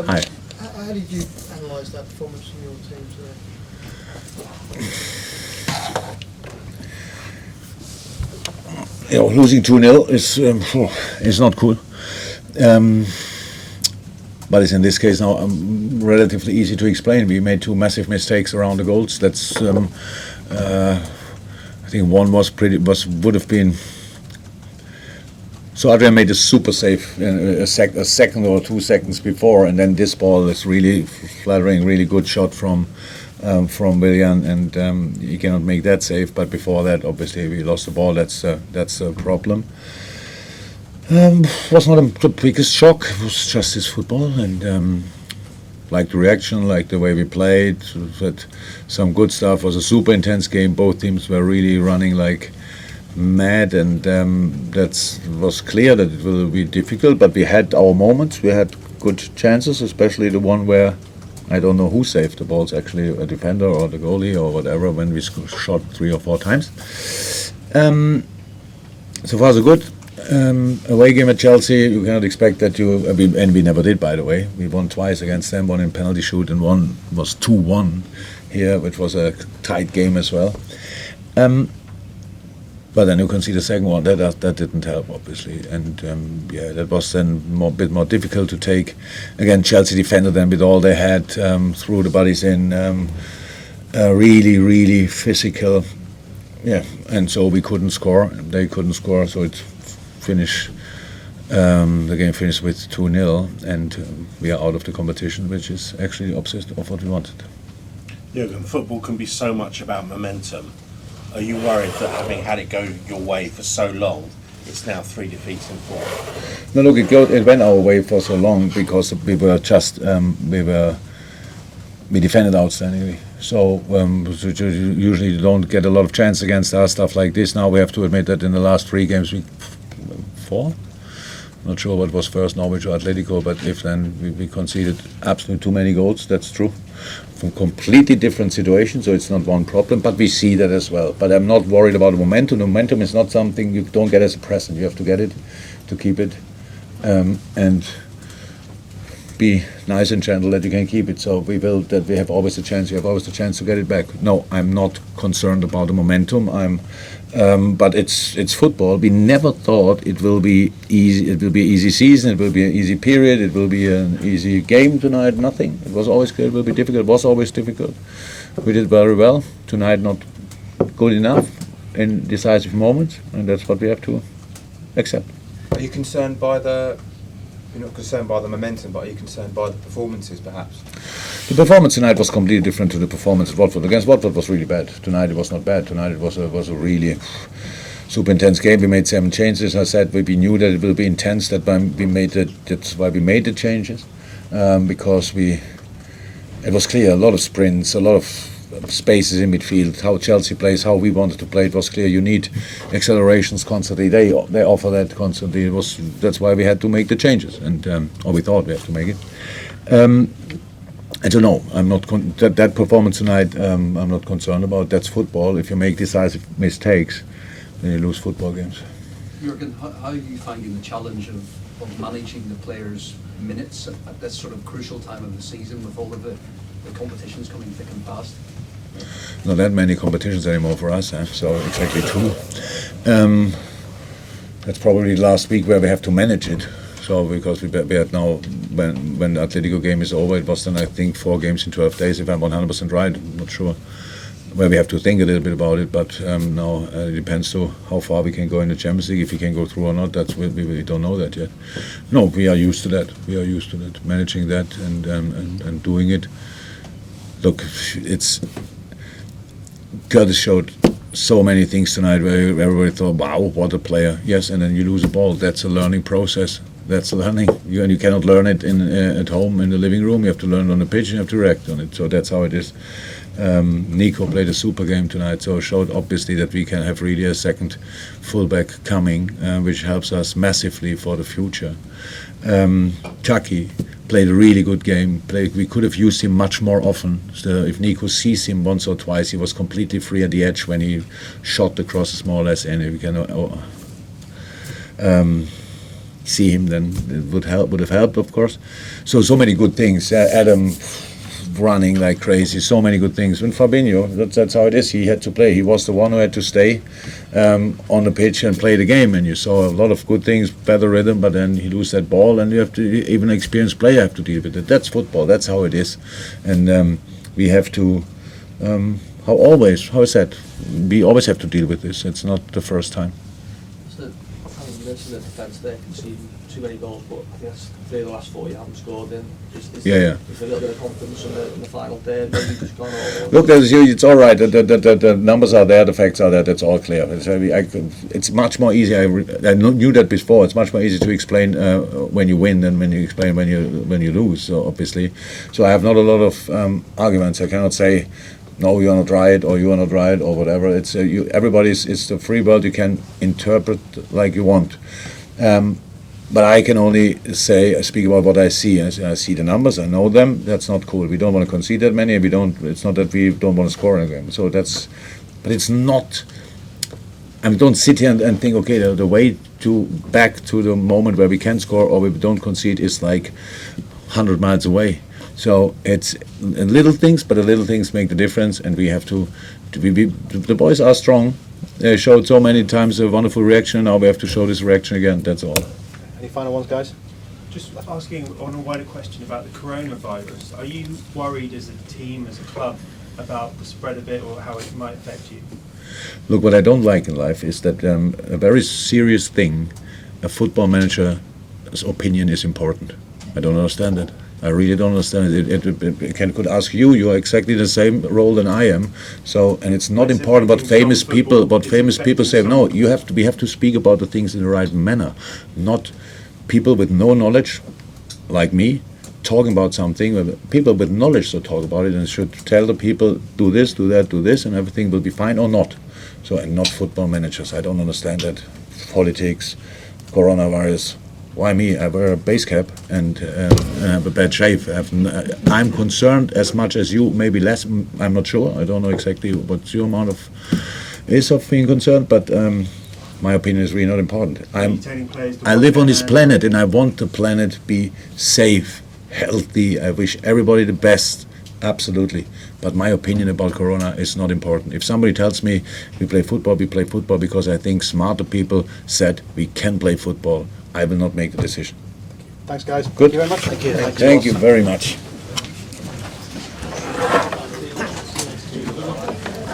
Hi. How did you analyse that performance from your team today? Losing 2-0 is not cool. But it's in this case now relatively easy to explain. We made two massive mistakes around the goals. That's I think one would have been. So Adrian made a super save a second or 2 seconds before, and then this ball is really flattering, really good shot from Willian, and he cannot make that save. But before that, obviously, we lost the ball. That's a problem. Was not the biggest shock. It was just this football, and like the reaction, like the way we played. Had some good stuff. It was a super intense game. Both teams were really running like mad, and that was clear that it will be difficult. But we had our moments. We had good chances, especially the one where I don't know who saved the balls. Actually, a defender or the goalie or whatever. When we shot 3 or 4 times. So far so good. Away game at Chelsea, you cannot expect that and we never did, by the way. We won twice against them, one in penalty shoot and one was 2-1 here, which was a tight game as well. But then you can see the second one, that didn't help, obviously. And that was then a bit more difficult to take. Again, Chelsea defended them with all they had, threw the bodies in, really, really physical. Yeah, and so we couldn't score. They couldn't score, so the game finished with 2-0, and we are out of the competition, which is actually the opposite of what we wanted. Jurgen, football can be so much about momentum. Are you worried that having had it go your way for so long, it's now 3 defeats in 4? No, look, it went our way for so long because we were just we defended outstandingly. So usually you don't get a lot of chance against us, stuff like this. Now we have to admit that in the last 3 games, 4? Not sure what was first, Norwich or Atletico, but if then we conceded absolutely too many goals, that's true. From completely different situations, so it's not one problem, but we see that as well. But I'm not worried about the momentum. The momentum is not something you don't get as a present. You have to get it to keep it, and be nice and gentle that you can keep it. So we have always a chance. You have always a chance to get it back. No, I'm not concerned about the momentum. But it's football. We never thought it will be easy. It will be an easy season. It will be an easy period. It will be an easy game tonight. Nothing. It was always clear it will be difficult. It was always difficult. We did very well tonight. Not good enough in decisive moments, and that's what we have to accept. Are you concerned by You're not concerned by the momentum, but are you concerned by the performances, perhaps? The performance tonight was completely different to the performance at Watford. Against Watford was really bad. Tonight it was not bad. Tonight it was a really super intense game. We made 7 changes. I said we knew that it will be intense. That's why we made the changes, because it was clear. A lot of sprints, a lot of spaces in midfield. How Chelsea plays, how we wanted to play. It was clear. You need accelerations constantly. They offer that constantly. That's why we had to make the changes, or we thought we had to make it. I don't know. I'm not that performance tonight. I'm not concerned about. That's football. If you make decisive mistakes, then you lose football games. Jurgen, how are you finding the challenge of managing the players' minutes at this sort of crucial time of the season with all of the competitions coming thick and fast? Not that many competitions anymore for us, so exactly 2. That's probably last week where we have to manage it. So because we had now, when the Atletico game is over, it was then I think 4 games in 12 days, if I'm 100% right. I'm not sure where we have to think a little bit about it, but now it depends on how far we can go in the Champions League, if we can go through or not. We don't know that yet. No, we are used to that. We are used to that, managing that and doing it. Look, Curtis showed so many things tonight where everybody thought, wow, what a player. Yes, and then you lose a ball. That's a learning process. That's learning. You cannot learn it at home in the living room. You have to learn it on the pitch and you have to react on it. So that's how it is. Nico played a super game tonight, so showed obviously that we can have really a second fullback coming, which helps us massively for the future. Chucky played a really good game. We could have used him much more often. So if Nico sees him once or twice, he was completely free at the edge when he shot the crosses more or less, and we can. see him, then it would have helped, of course. So many good things. Adam running like crazy, so many good things. And Fabinho, that's how it is. He had to play. He was the one who had to stay on the pitch and play the game. And you saw a lot of good things, better rhythm, but then he lose that ball, and you have to, even an experienced player have to deal with it. That's football. That's how it is. And we have to, how is that? We always have to deal with this. It's not the first time. So, I mean, you mentioned the defence there, conceding too many goals, but I think that's 3 of the last 4 you haven't scored in. Is there a little bit of confidence in the final day, maybe just gone all Look, it's all right. The numbers are there, the facts are there. That's all clear. It's much more easy. I knew that before. It's much more easy to explain when you win than when you explain when you lose. So obviously, I have not a lot of arguments. I cannot say, no, you are not right, or you are not right, or whatever. It's it's the free world. You can interpret like you want. But I can only speak about what I see. I see the numbers. I know them. That's not cool. We don't want to concede that many. It's not that we don't want to score in a game. So but it's not. I don't sit here and think, okay, the way back to the moment where we can score or we don't concede is like 100 miles away. So it's little things, but the little things make the difference, and we have to the boys are strong. They showed so many times a wonderful reaction. Now we have to show this reaction again. That's all. Any final ones, guys? Just asking on a wider question about the coronavirus. Are you worried as a team, as a club, about the spread of it or how it might affect you? Look, what I don't like in life is that a very serious thing, a football manager's opinion is important. I don't understand it. I really don't understand it. I could ask you. You are exactly the same role than I am. So, and it's not important what famous people say. No, we have to speak about the things in the right manner, not people with no knowledge, like me, talking about something. People with knowledge should talk about it and should tell the people, do this, do that, do this, and everything will be fine or not. So, and not football managers. I don't understand that. Politics, coronavirus. Why me? I wear a base cap and have a bad shave. I'm concerned as much as you, maybe less. I'm not sure. I don't know exactly what your amount of being concerned, but my opinion is really not important. I live on this planet, and I want the planet be safe, healthy. I wish everybody the best, absolutely. But my opinion about Corona is not important. If somebody tells me we play football because I think smarter people said we can play football, I will not make the decision. Thanks, guys. Good. Thank you very much. Thank you very much.